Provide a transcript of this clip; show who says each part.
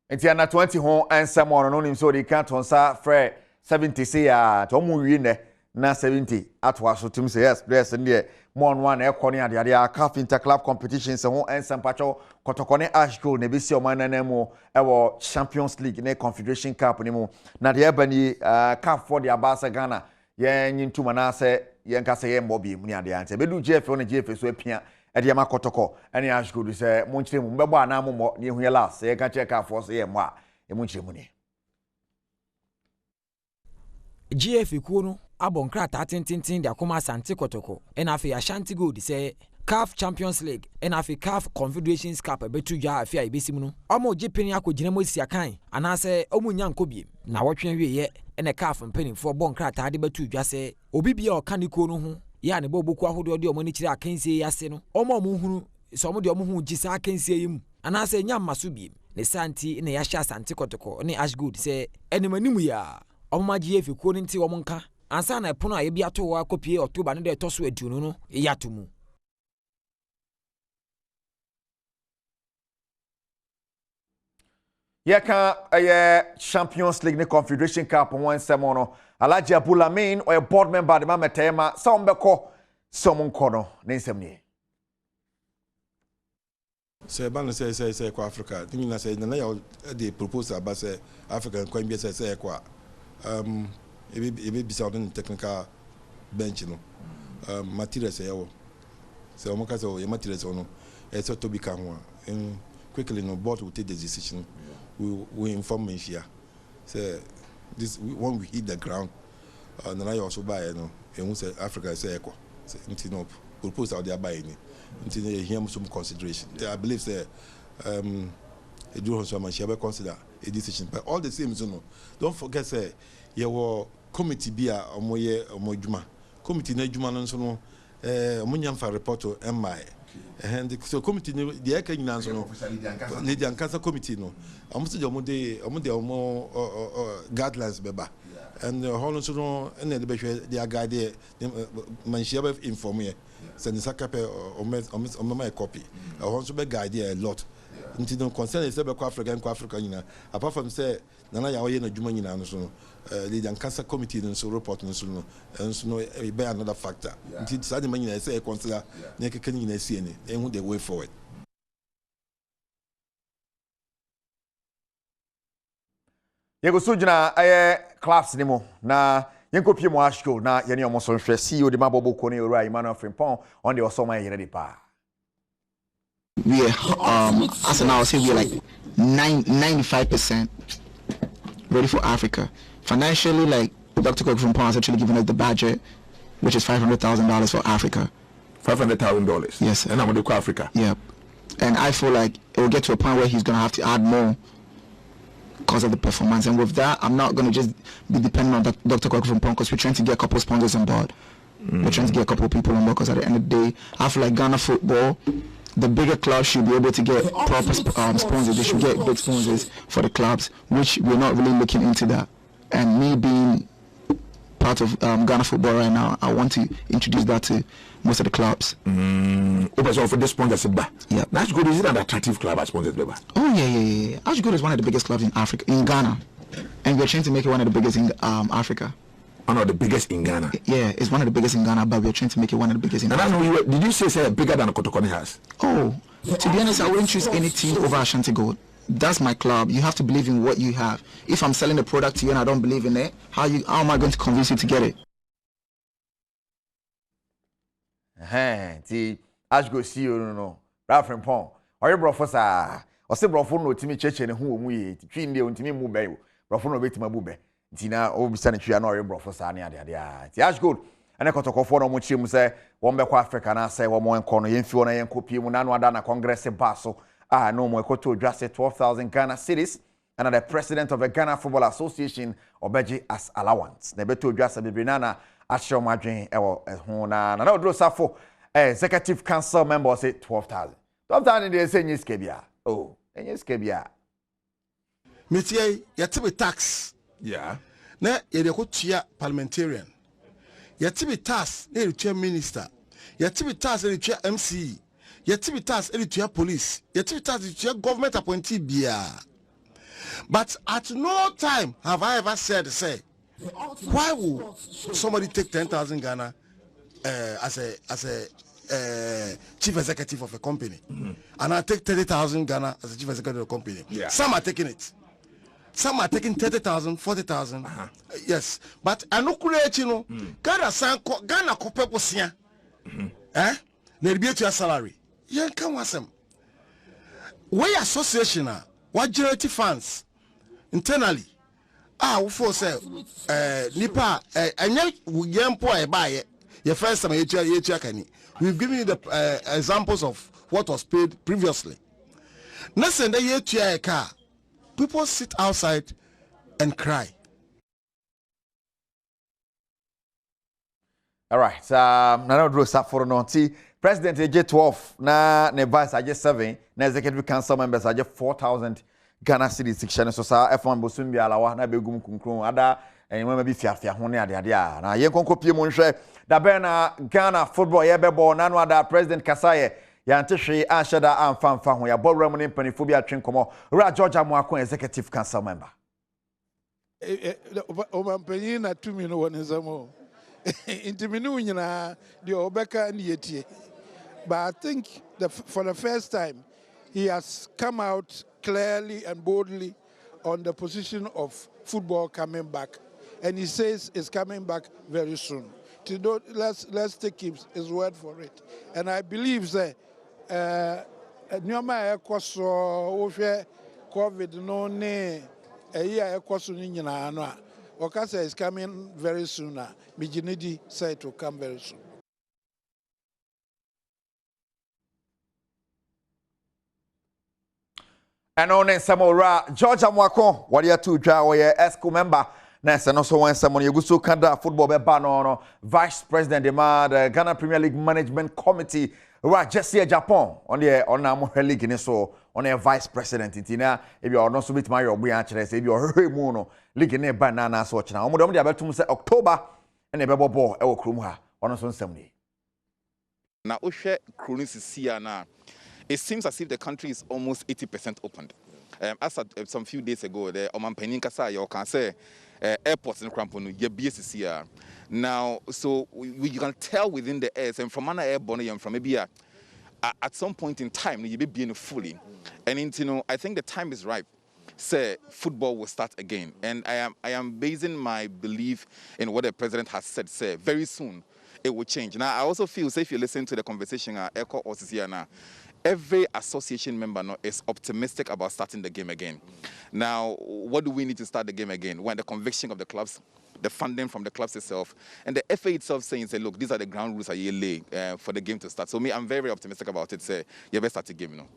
Speaker 1: Enti ana 20 ho ensem ono no nim so di kan ton sa frɛ 70 say ya to mu wi ne na 70 atwa so tim say yes ne mon one e kɔ ne ade CAF interclub competitions ho ensem pacho Kotoko ne Ashgold ne bisi o manana mu e Champions League ne Confederation Cup ne mu na de ebani CAF for the Abasa Ghana ye nyintuma na se ye nka se ye mbobi mu ne ade ante bedu GF ne GF so apia ede ma Kotoko ene Ashgold se monchire mu mbebo ana mo ne hu ye last ye ka check CAF so ye mo a e monchire mu ne
Speaker 2: GF kuo no abonkrata tintintin de akoma Asante Kotoko ena afi Ashanti Gold say CAF Champions League ena afi CAF Confederations Cup betu dwa afi ibesimu no omo jepeni akogina mo siakan anase omu nyanko biem na wotwe wieye ena CAF mpanimfo bonkrata de betu dwa say obi bia okaniko no ho ya ne boboku ahodo de omo ni kire akansie yase no omo hunu so omo de omo hu gisa akansie yim anase nyamma so biem ne santi ne yahya Asante Kotoko ne Ashgold say enemanimu ya omaji efi kuo nti wo monka ansa na epono a ye bia to wa kopie October ne de toso aduno no yatomu
Speaker 1: yeka Champions League ne Confederation Cup one semono Alhaji Abulamin or a board member de mametema sombeko somonkono ne nsem ne
Speaker 3: say ban say kwa Africa timi na say na ya dey propose about say African kwa mbia say kwa ebe bisa on technical bench no materials yawo so mo ka say o materials no e so to be kan ho and quickly no board will take the decision we inform me here say this when we hit the ground na ya also buy no e hu say Africa say ekwa nti no propose out there buy ni nti na here some consideration I believe say e do so man she be consider a decision but all the same no don't forget say your committee bia omoye omodwuma committee na adwuma no so no omunya fa report to MI and so committee the eka nyina so no lady and cancer committee no almost the omo guidelines beba and hono so no na de behwe their guide man share inform here send the sakape o my copy hono so be guide a lot nti no concern is be Africa nyina apart from say nana ya oye na dwuma nyina no so no the cancer committee no so report no so no be another factor nti sad man nyina say consider na keke nyina sie ni who the way forward
Speaker 1: yego sujuna clubs ni mo na yenko pie mo Ashgold na yene omo so hwe CEO de mabobo ko ne ora Emmanuel Frimpong on the osoma yere de pa
Speaker 4: we as now say we are like 95% ready for Africa. Financially, like Dr. Kotoko from Pons actually giving us the budget, which is $500,000 for Africa.
Speaker 5: $500,000.
Speaker 4: Yes, sir.
Speaker 5: And I'm going to go Africa.
Speaker 4: Yeah, and I feel like it will get to a point where he's going to have to add more because of the performance. And with that, I'm not going to just be dependent on Dr. Kotoko from Pons because we're trying to get a couple of sponsors on board. We're trying to get a couple of people on board because at the end of the day, I feel like Ghana football, the bigger clubs should be able to get proper sponsors. They should get big sponsors for the clubs, which we're not really looking into that. And me being part of Ghana football right now, I want to introduce that to most of the clubs.
Speaker 5: So for this sponsors,
Speaker 4: yeah,
Speaker 5: Ashgold is an attractive club as sponsors,
Speaker 4: Oh yeah. Ashgold is one of the biggest clubs in Africa, in Ghana, and we're trying to make it one of the biggest in Africa.
Speaker 5: One of the biggest in Ghana.
Speaker 4: Yeah, it's one of the biggest in Ghana, but we're trying to make it one of the biggest in Ghana.
Speaker 5: And I know did you say bigger than Kotoko has?
Speaker 4: Oh, to be honest, I wouldn't choose any team over Asante Gold. That's my club. You have to believe in what you have. If I'm selling a product to you and I don't believe in it, how am I going to convince you to get it?
Speaker 1: The Ashgold CEO no. Ralph Pong. Or your brofo or say brofo no timi cheche ne hu omu ye. Twin de ontimi mu be. Brofo no betima bu be. Ntina obisa ne twa na or your brofo sa ne ade a. Ti Ashgold ene Kotoko for no mo chim say won be kwa Africa na say wo mo enko no yemfi wo na yenko pie mu na no ada na congress ba so. No more to just 12,000 Ghana cedis, and the president of the Ghana Football Association Obeji as allowance. The beto just a bibinana Ashel Madrin Hona. Now do safo executive council member say 12,000. 12,000 they say yes kebia. Oh, yes kebia.
Speaker 6: Métier yatibi tax.
Speaker 5: Yeah.
Speaker 6: Na yede ko tia parliamentarian. Yatibi tax na yede minister. Yatibi tax na yede MC. Yetibi tax editor police, yetibi tax editor government appointee bia. But at no time have I ever said, say, why will somebody take 10,000 Ghana as a chief executive of a company, and I take 30,000 Ghana as a chief executive of a company?
Speaker 5: Yeah.
Speaker 6: Some are taking it. Some are taking 30,000, 40,000. Yes, but I no create, you know, Ghana sanko Ghana kopeposia. Eh? They be your salary. Yeah, come on, some. We association what generate funds internally. We for say nipa anya yempo e buy your first time you can. We've given you the examples of what was paid previously. Next and the car. People sit outside and cry.
Speaker 1: All right. Nana Drew Saforo Nonti. President AJ12 na ne vice AJ7 na executive council members AJ 4,000 Ghana cedis section so sa F1 bosum bi alawa na begum kunkun ada enwema bi fiafia ho ne ade a na yen konkopie mo nhwe da be na Ghana football ye bebo na no ada president Kasaye ya ntehwe a sheda amfa ho ya bowram ne mpanifo bi atwen komo ra George Amuako executive council member
Speaker 7: o mampanyi na tumi no wonezamo intiminu nyina de obeka ne yetie. But I think for the first time, he has come out clearly and boldly on the position of football coming back. And he says it's coming back very soon. Let's take his word for it. And I believe that COVID no ne Okasa is coming very soon. Mijinidi said it will come very soon.
Speaker 1: And on Samora George Amuako, what you two draw or ESCO member. Next, and also when someone you go so Canada football be no vice president the Ghana Premier League Management Committee, right? Jesse Japan on the on our league in so on a vice president. Tina, if you are not so bit my obi actually say if you are very mono league in a banana so now. Omo dem dey say October and a bebo ball e wo krum ha. On so nsem
Speaker 8: na ohwe Kronis na it seems as if the country is almost 80% opened. As some few days ago, the Omanpenin Kasa, you can say airports in Kramponu, BSCCR. Now, so we can tell within the airs, and from an airborne and from maybe at some point in time, you be being fully. And you know, I think the time is ripe. Say football will start again, and I am basing my belief in what the president has said. Say very soon it will change. Now, I also feel, say if you listen to the conversation, Echo or Sisiana. Every association member is optimistic about starting the game again. Now, what do we need to start the game again? When the conviction of the clubs, the funding from the clubs itself, and the FA itself saying, say, look, these are the ground rules that you lay for the game to start. So me, I'm very, very optimistic about it. Say, you better start the game, you know.